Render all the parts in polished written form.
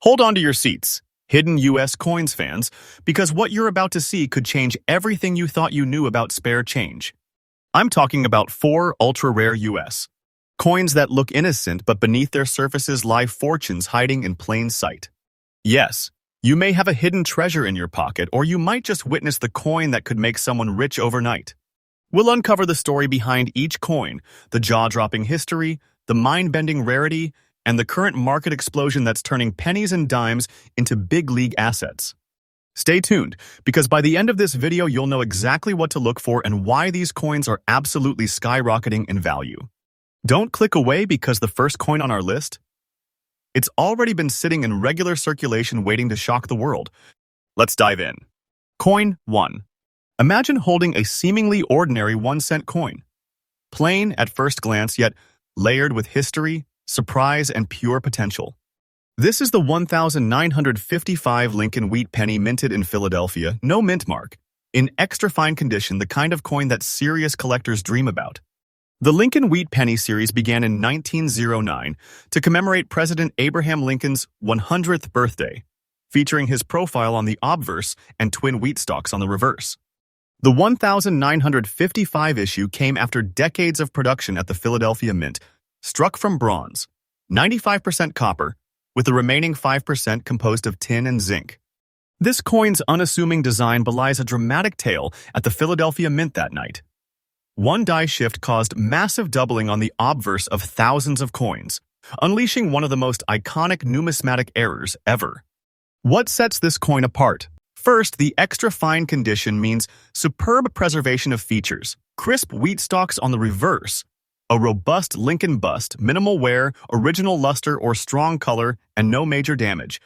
Hold on to your seats, hidden U.S. coins fans, because what you're about to see could change everything you thought you knew about spare change. I'm talking about 4 ultra-rare U.S. coins that look innocent, but beneath their surfaces lie fortunes hiding in plain sight. Yes, you may have a hidden treasure in your pocket, or you might just witness the coin that could make someone rich overnight. We'll uncover the story behind each coin, the jaw-dropping history, the mind-bending rarity, and the current market explosion that's turning pennies and dimes into big-league assets. Stay tuned, because by the end of this video, you'll know exactly what to look for and why these coins are absolutely skyrocketing in value. Don't click away, because the first coin on our list, it's already been sitting in regular circulation waiting to shock the world. Let's dive in. Coin 1. Imagine holding a seemingly ordinary 1-cent coin. Plain at first glance, yet layered with history, surprise, and pure potential. This is the 1955 Lincoln Wheat penny minted in Philadelphia, no mint mark, in extra fine condition, the kind of coin that serious collectors dream about. The Lincoln Wheat penny series began in 1909 to commemorate President Abraham Lincoln's 100th birthday, featuring his profile on the obverse and twin wheat stalks on the reverse. The 1955 issue came after decades of production at the Philadelphia Mint, struck from bronze, 95% copper, with the remaining 5% composed of tin and zinc. This coin's unassuming design belies a dramatic tale at the Philadelphia Mint that night. One die shift caused massive doubling on the obverse of thousands of coins, unleashing one of the most iconic numismatic errors ever. What sets this coin apart? First, the extra fine condition means superb preservation of features, crisp wheat stalks on the reverse, a robust Lincoln bust, minimal wear, original luster or strong color, and no major damage.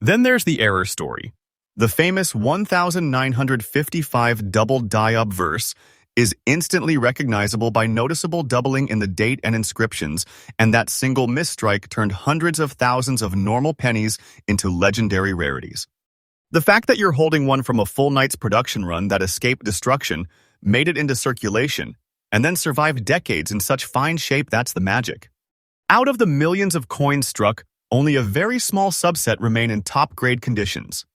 Then there's the error story. The famous 1955 double die obverse is instantly recognizable by noticeable doubling in the date and inscriptions, and that single misstrike turned hundreds of thousands of normal pennies into legendary rarities. The fact that you're holding one from a full night's production run that escaped destruction, made it into circulation, and then survived decades in such fine shape, that's the magic. Out of the millions of coins struck, only a very small subset remain in top-grade conditions.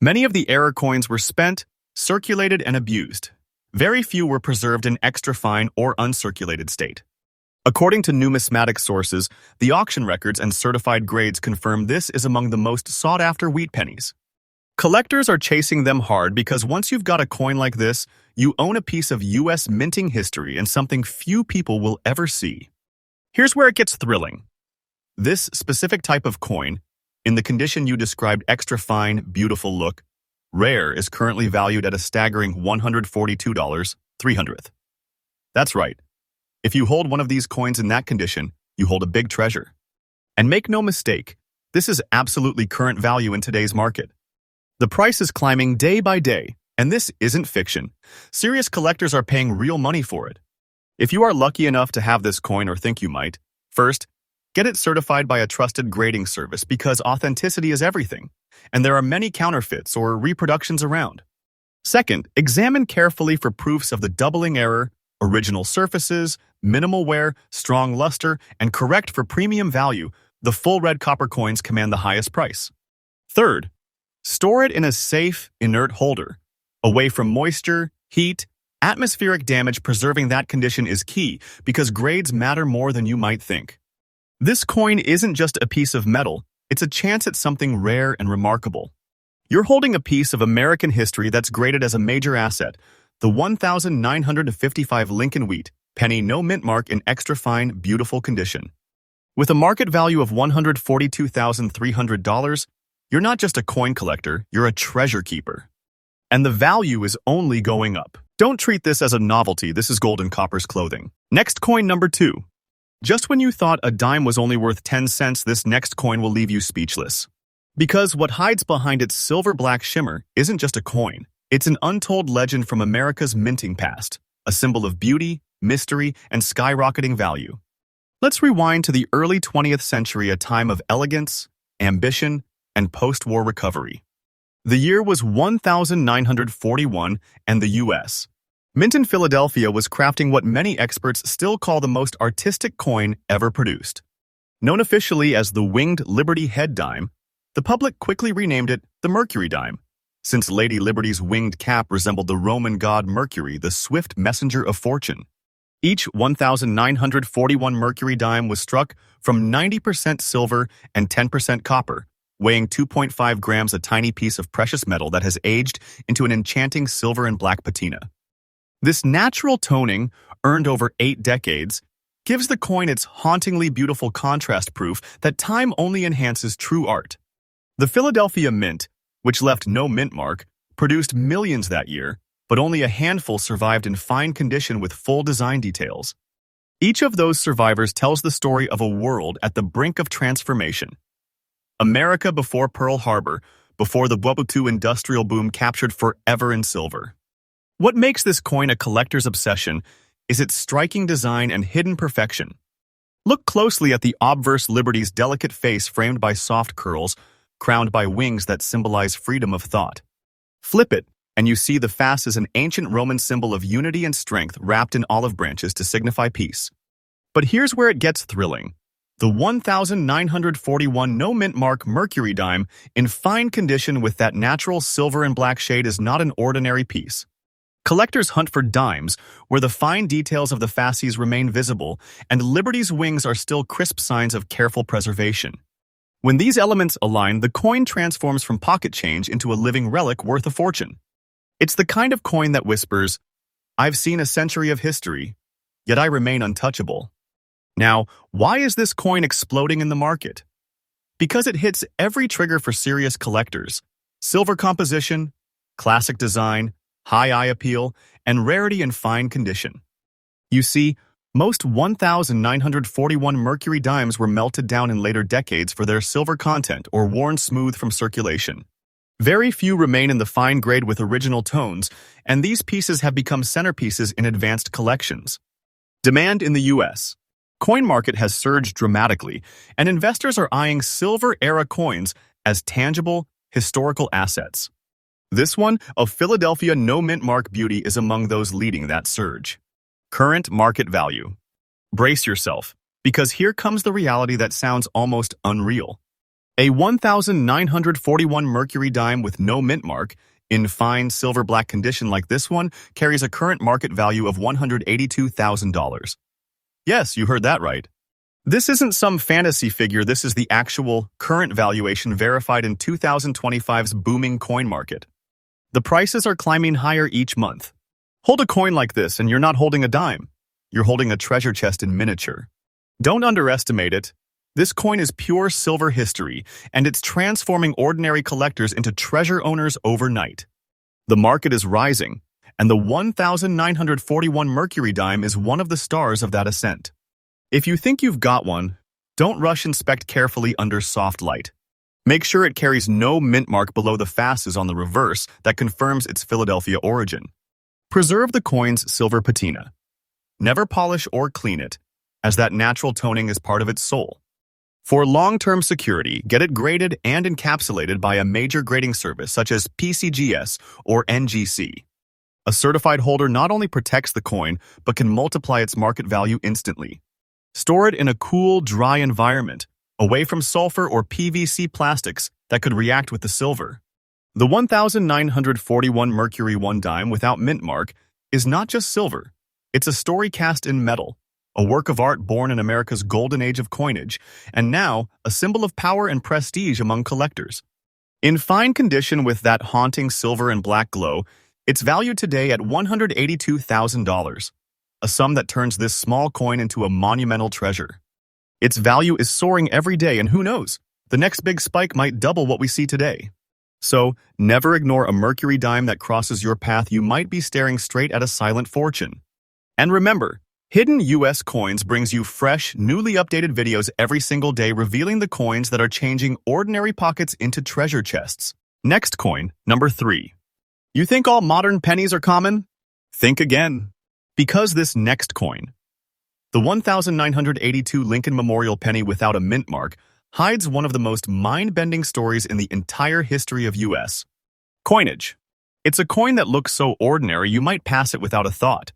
Many of the error coins were spent, circulated, and abused. Very few were preserved in extra fine or uncirculated state. According to numismatic sources, the auction records and certified grades confirm this is among the most sought-after wheat pennies. Collectors are chasing them hard because once you've got a coin like this, you own a piece of U.S. minting history and something few people will ever see. Here's where it gets thrilling. This specific type of coin, in the condition you described, extra fine, beautiful look, rare, is currently valued at a staggering $142.03. That's right. If you hold one of these coins in that condition, you hold a big treasure. And make no mistake, this is absolutely current value in today's market. The price is climbing day by day, and this isn't fiction. Serious collectors are paying real money for it. If you are lucky enough to have this coin or think you might, first, get it certified by a trusted grading service because authenticity is everything, and there are many counterfeits or reproductions around. Second, examine carefully for proofs of the doubling error, original surfaces, minimal wear, strong luster, and correct for premium value. The full red copper coins command the highest price. Third, store it in a safe, inert holder, away from moisture, heat, atmospheric damage. Preserving that condition is key because grades matter more than you might think. This coin isn't just a piece of metal, it's a chance at something rare and remarkable. You're holding a piece of American history that's graded as a major asset, the 1955 Lincoln Wheat penny, no mint mark, in extra fine, beautiful condition. With a market value of $142,300, you're not just a coin collector, you're a treasure keeper. And the value is only going up. Don't treat this as a novelty, this is gold in copper's clothing. Next, coin number 2. Just when you thought a dime was only worth 10 cents, this next coin will leave you speechless. Because what hides behind its silver-black shimmer isn't just a coin, it's an untold legend from America's minting past, a symbol of beauty, mystery, and skyrocketing value. Let's rewind to the early 20th century, a time of elegance, ambition, and post-war recovery. The year was 1941, and the U.S. Mint in Philadelphia was crafting what many experts still call the most artistic coin ever produced. Known officially as the Winged Liberty Head Dime, The public quickly renamed it the Mercury dime, since Lady Liberty's winged cap resembled the Roman god Mercury, the swift messenger of fortune. Each 1,941 Mercury dime was struck from 90% silver and 10% copper, weighing 2.5 grams, a tiny piece of precious metal that has aged into an enchanting silver and black patina. This natural toning, earned over 8 decades, gives the coin its hauntingly beautiful contrast, proof that time only enhances true art. The Philadelphia Mint, which left no mint mark, produced millions that year, but only a handful survived in fine condition with full design details. Each of those survivors tells the story of a world at the brink of transformation. America before Pearl Harbor, before the World War II industrial boom, captured forever in silver. What makes this coin a collector's obsession is its striking design and hidden perfection. Look closely at the obverse Liberty's delicate face framed by soft curls, crowned by wings that symbolize freedom of thought. Flip it, and you see the fasce as an ancient Roman symbol of unity and strength wrapped in olive branches to signify peace. But here's where it gets thrilling. The 1,941 no mint mark Mercury dime, in fine condition with that natural silver and black shade, is not an ordinary piece. Collectors hunt for dimes where the fine details of the fasces remain visible and Liberty's wings are still crisp signs of careful preservation. When these elements align, the coin transforms from pocket change into a living relic worth a fortune. It's the kind of coin that whispers, "I've seen a century of history, yet I remain untouchable." Now, why is this coin exploding in the market? Because it hits every trigger for serious collectors: silver composition, classic design, high eye appeal, and rarity in fine condition. You see, most 1,941 Mercury dimes were melted down in later decades for their silver content or worn smooth from circulation. Very few remain in the fine grade with original tones, and these pieces have become centerpieces in advanced collections. Demand in the U.S. Coin market has surged dramatically, and investors are eyeing silver-era coins as tangible, historical assets. This one, of Philadelphia no mint mark beauty, is among those leading that surge. Current market value. Brace yourself, because here comes the reality that sounds almost unreal. A 1,941 Mercury dime with no mint mark, in fine silver-black condition like this one, carries a current market value of $182,000. Yes, you heard that right. This isn't some fantasy figure, this is the actual, current valuation verified in 2025's booming coin market. The prices are climbing higher each month. Hold a coin like this and you're not holding a dime. You're holding a treasure chest in miniature. Don't underestimate it. This coin is pure silver history, and it's transforming ordinary collectors into treasure owners overnight. The market is rising, and the 1,941 Mercury dime is one of the stars of that ascent. If you think you've got one, don't rush. Inspect carefully under soft light. Make sure it carries no mint mark below the fasces on the reverse that confirms its Philadelphia origin. Preserve the coin's silver patina. Never polish or clean it, as that natural toning is part of its soul. For long-term security, get it graded and encapsulated by a major grading service such as PCGS or NGC. A certified holder not only protects the coin, but can multiply its market value instantly. Store it in a cool, dry environment, away from sulfur or PVC plastics that could react with the silver. The 1,941 Mercury 1 dime without mint mark is not just silver. It's a story cast in metal, a work of art born in America's golden age of coinage, and now a symbol of power and prestige among collectors. In fine condition with that haunting silver and black glow, it's valued today at $182,000, a sum that turns this small coin into a monumental treasure. Its value is soaring every day, and who knows, the next big spike might double what we see today. So, never ignore a Mercury dime that crosses your path. You might be staring straight at a silent fortune. And remember, Hidden U.S. Coins brings you fresh, newly updated videos every single day revealing the coins that are changing ordinary pockets into treasure chests. Next coin, number 3. You think all modern pennies are common? Think again. Because this next coin, the 1,982 Lincoln Memorial penny without a mint mark, hides one of the most mind-bending stories in the entire history of U.S. coinage. It's a coin that looks so ordinary you might pass it without a thought.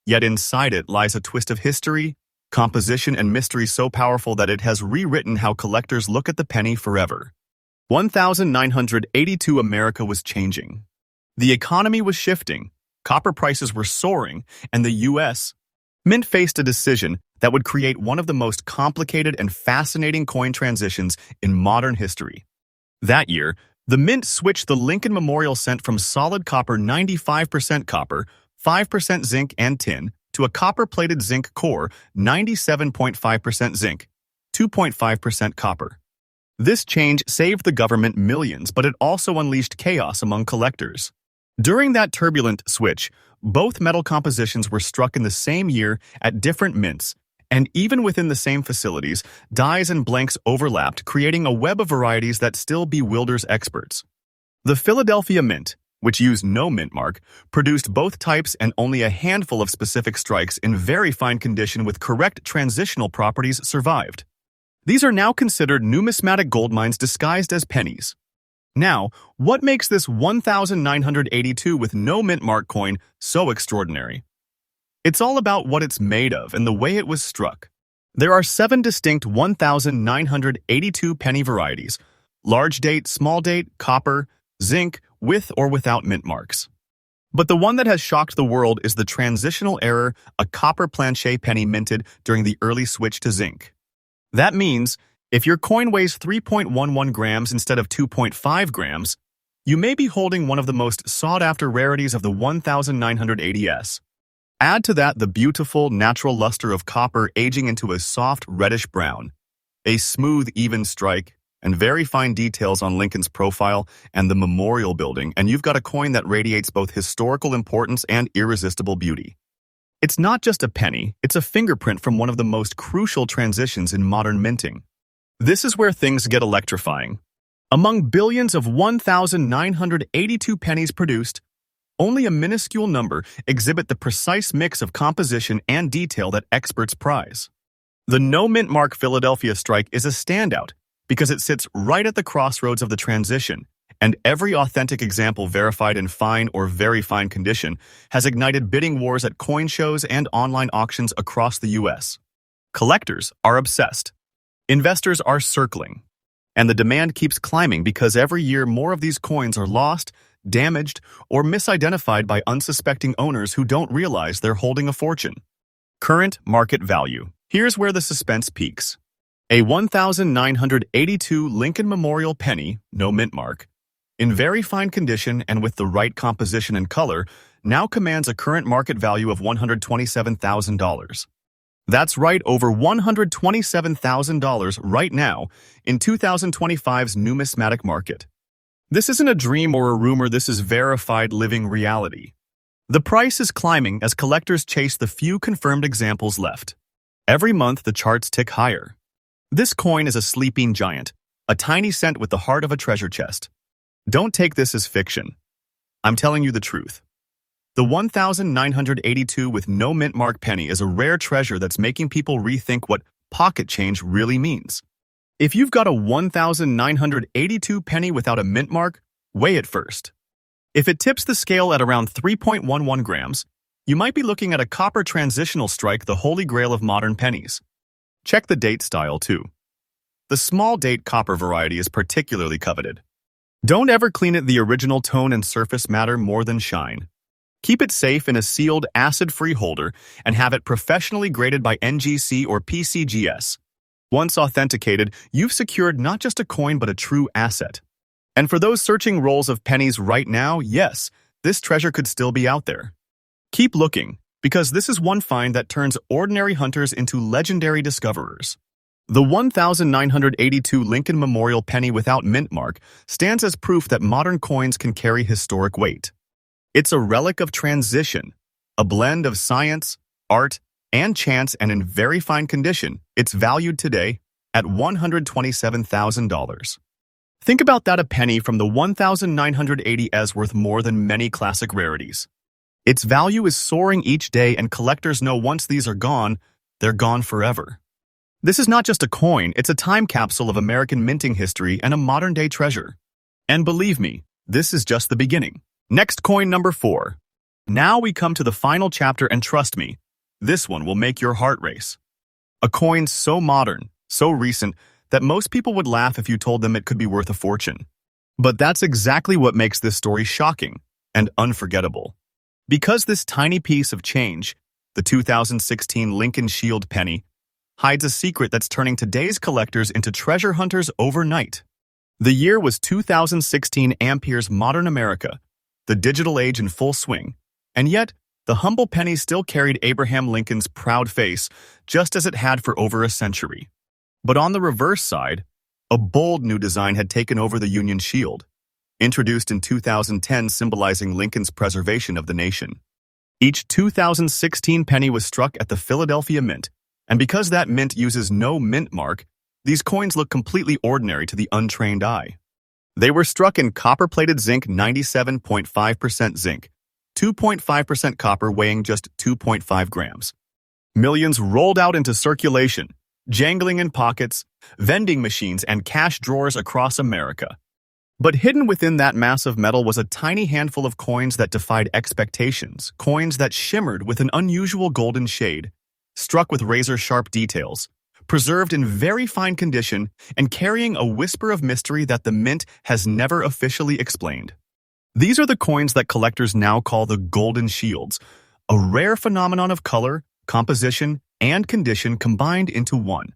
Yet inside it lies a twist of history, composition, and mystery so powerful that it has rewritten how collectors look at the penny forever. 1982 America was changing. The economy was shifting, copper prices were soaring, and the U.S. Mint faced a decision that would create one of the most complicated and fascinating coin transitions in modern history. That year, the Mint switched the Lincoln Memorial Cent from solid copper 95% copper, 5% zinc and tin, to a copper-plated zinc core 97.5% zinc, 2.5% copper. This change saved the government millions, but it also unleashed chaos among collectors. During that turbulent switch, both metal compositions were struck in the same year at different mints, and even within the same facilities, dies and blanks overlapped, creating a web of varieties that still bewilders experts. The Philadelphia Mint, which used no mint mark, produced both types and only a handful of specific strikes in very fine condition with correct transitional properties survived. These are now considered numismatic gold mines disguised as pennies. Now, what makes this 1982 with no mint mark coin so extraordinary? It's all about what it's made of and the way it was struck. There are 7 distinct 1982 penny varieties: large date, small date, copper, zinc, with or without mint marks. But the one that has shocked the world is the transitional error, a copper planche penny minted during the early switch to zinc. That means, if your coin weighs 3.11 grams instead of 2.5 grams, you may be holding one of the most sought-after rarities of the 1980s. Add to that the beautiful, natural luster of copper aging into a soft reddish-brown, a smooth, even strike, and very fine details on Lincoln's profile and the memorial building, and you've got a coin that radiates both historical importance and irresistible beauty. It's not just a penny, it's a fingerprint from one of the most crucial transitions in modern minting. This is where things get electrifying. Among billions of 1982 pennies produced, only a minuscule number exhibit the precise mix of composition and detail that experts prize. The no mint mark Philadelphia strike is a standout because it sits right at the crossroads of the transition, and every authentic example verified in fine or very fine condition has ignited bidding wars at coin shows and online auctions across the U.S. Collectors are obsessed. Investors are circling. And the demand keeps climbing because every year more of these coins are lost, damaged, or misidentified by unsuspecting owners who don't realize they're holding a fortune. Current market value. Here's where the suspense peaks. A 1982 Lincoln Memorial penny, no mint mark, in very fine condition and with the right composition and color, now commands a current market value of $127,000. That's right, over $127,000 right now in 2025's numismatic market. This isn't a dream or a rumor, this is verified living reality. The price is climbing as collectors chase the few confirmed examples left. Every month, the charts tick higher. This coin is a sleeping giant, a tiny cent with the heart of a treasure chest. Don't take this as fiction. I'm telling you the truth. The 1982 with no mint mark penny is a rare treasure that's making people rethink what pocket change really means. If you've got a 1982 penny without a mint mark, weigh it first. If it tips the scale at around 3.11 grams, you might be looking at a copper transitional strike, the holy grail of modern pennies. Check the date style too. The small date copper variety is particularly coveted. Don't ever clean it, the original tone and surface matter more than shine. Keep it safe in a sealed, acid-free holder and have it professionally graded by NGC or PCGS. Once authenticated, you've secured not just a coin but a true asset. And for those searching rolls of pennies right now, yes, this treasure could still be out there. Keep looking, because this is one find that turns ordinary hunters into legendary discoverers. The 1982 Lincoln Memorial penny without mint mark stands as proof that modern coins can carry historic weight. It's a relic of transition, a blend of science, art, and chance, and in very fine condition, it's valued today at $127,000. Think about that, a penny from the 1980 is worth more than many classic rarities. Its value is soaring each day, and collectors know once these are gone, they're gone forever. This is not just a coin, it's a time capsule of American minting history and a modern-day treasure. And believe me, this is just the beginning. Next, coin number 4. Now we come to the final chapter, and trust me, this one will make your heart race. A coin so modern, so recent, that most people would laugh if you told them it could be worth a fortune. But that's exactly what makes this story shocking and unforgettable. Because this tiny piece of change, the 2016 Lincoln Shield penny, hides a secret that's turning today's collectors into treasure hunters overnight. The year was 2016, Ampere's modern America, the digital age in full swing, and yet the humble penny still carried Abraham Lincoln's proud face, just as it had for over a century. But on the reverse side, a bold new design had taken over the Union Shield, introduced in 2010 symbolizing Lincoln's preservation of the nation. Each 2016 penny was struck at the Philadelphia Mint, and because that mint uses no mint mark, these coins look completely ordinary to the untrained eye. They were struck in copper-plated zinc, 97.5% zinc, 2.5% copper, weighing just 2.5 grams. Millions rolled out into circulation, jangling in pockets, vending machines, and cash drawers across America. But hidden within that mass of metal was a tiny handful of coins that defied expectations, coins that shimmered with an unusual golden shade, struck with razor-sharp details, preserved in very fine condition, and carrying a whisper of mystery that the mint has never officially explained. These are the coins that collectors now call the Golden Shields, a rare phenomenon of color, composition, and condition combined into one.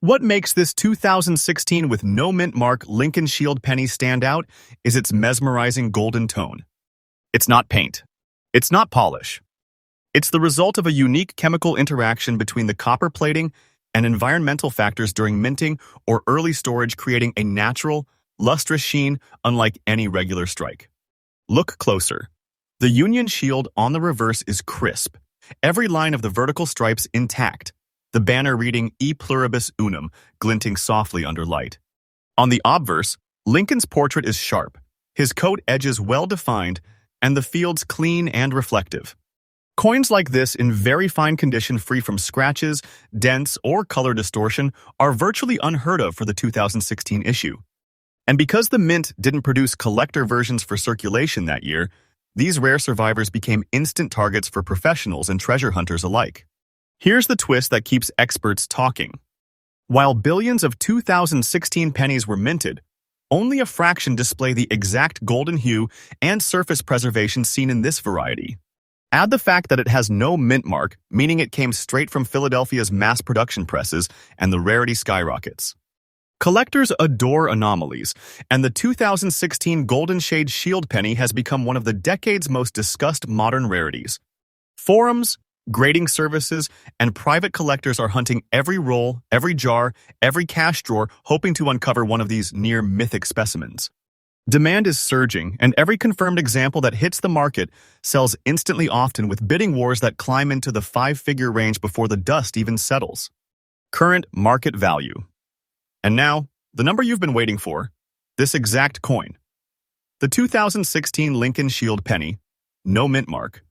What makes this 2016 with no mint mark Lincoln Shield penny stand out is its mesmerizing golden tone. It's not paint. It's not polish. It's the result of a unique chemical interaction between the copper plating and environmental factors during minting or early storage, creating a natural, lustrous sheen unlike any regular strike. Look closer. The Union Shield on the reverse is crisp, every line of the vertical stripes intact, the banner reading E Pluribus Unum glinting softly under light. On the obverse, Lincoln's portrait is sharp, his coat edges well-defined, and the fields clean and reflective. Coins like this, in very fine condition, free from scratches, dents, or color distortion, are virtually unheard of for the 2016 issue. And because the mint didn't produce collector versions for circulation that year, these rare survivors became instant targets for professionals and treasure hunters alike. Here's the twist that keeps experts talking. While billions of 2016 pennies were minted, only a fraction display the exact golden hue and surface preservation seen in this variety. Add the fact that it has no mint mark, meaning it came straight from Philadelphia's mass production presses, and the rarity skyrockets. Collectors adore anomalies, and the 2016 Golden Shade Shield penny has become one of the decade's most discussed modern rarities. Forums, grading services, and private collectors are hunting every roll, every jar, every cash drawer, hoping to uncover one of these near-mythic specimens. Demand is surging, and every confirmed example that hits the market sells instantly, often with bidding wars that climb into the five-figure range before the dust even settles. Current market value. And now, the number you've been waiting for, this exact coin. The 2016 Lincoln Shield penny, no mint mark,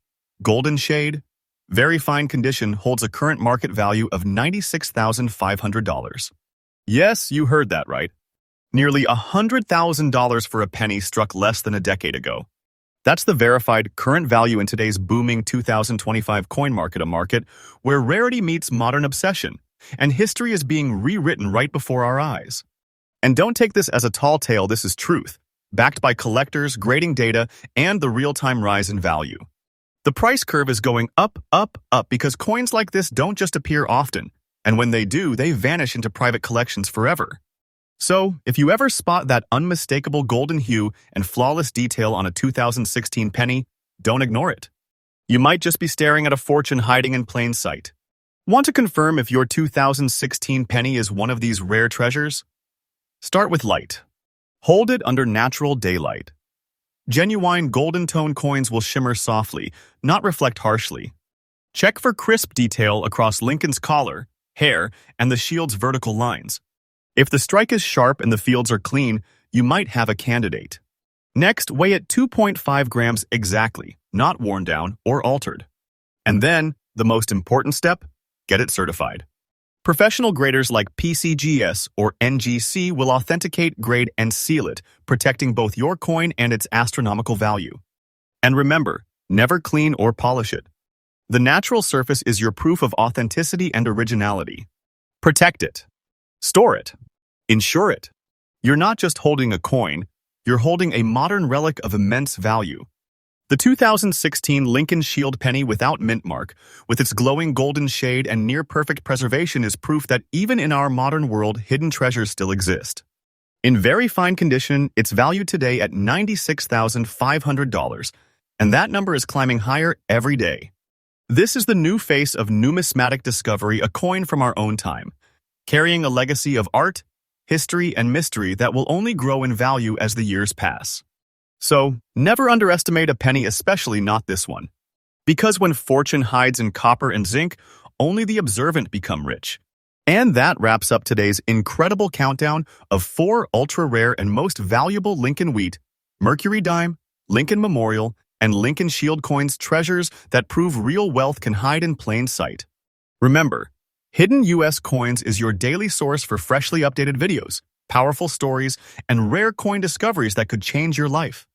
golden shade, very fine condition, holds a current market value of $96,500. Yes, you heard that right. Nearly $100,000 for a penny struck less than a decade ago. That's the verified current value in today's booming 2025 coin market, a market where rarity meets modern obsession, and history is being rewritten right before our eyes. And don't take this as a tall tale, this is truth, backed by collectors, grading data, and the real-time rise in value. The price curve is going up, up, up because coins like this don't just appear often, and when they do, they vanish into private collections forever. So, if you ever spot that unmistakable golden hue and flawless detail on a 2016 penny, don't ignore it. You might just be staring at a fortune hiding in plain sight. Want to confirm if your 2016 penny is one of these rare treasures? Start with light. Hold it under natural daylight. Genuine golden tone coins will shimmer softly, not reflect harshly. Check for crisp detail across Lincoln's collar, hair, and the shield's vertical lines. If the strike is sharp and the fields are clean, you might have a candidate. Next, weigh it 2.5 grams exactly, not worn down or altered. And then, the most important step, get it certified. Professional graders like PCGS or NGC will authenticate, grade, and seal it, protecting both your coin and its astronomical value. And remember, never clean or polish it. The natural surface is your proof of authenticity and originality. Protect it. Store it. Insure it. You're not just holding a coin, you're holding a modern relic of immense value. The 2016 Lincoln Shield penny without mint mark, with its glowing golden shade and near-perfect preservation, is proof that even in our modern world, hidden treasures still exist. In very fine condition, it's valued today at $96,500, and that number is climbing higher every day. This is the new face of numismatic discovery, a coin from our own time, carrying a legacy of art, history, and mystery that will only grow in value as the years pass. So, never underestimate a penny, especially not this one. Because when fortune hides in copper and zinc, only the observant become rich. And that wraps up today's incredible countdown of 4 ultra-rare and most valuable Lincoln Wheat, Mercury Dime, Lincoln Memorial, and Lincoln Shield coins, treasures that prove real wealth can hide in plain sight. Remember, Hidden US Coins is your daily source for freshly updated videos, powerful stories, and rare coin discoveries that could change your life.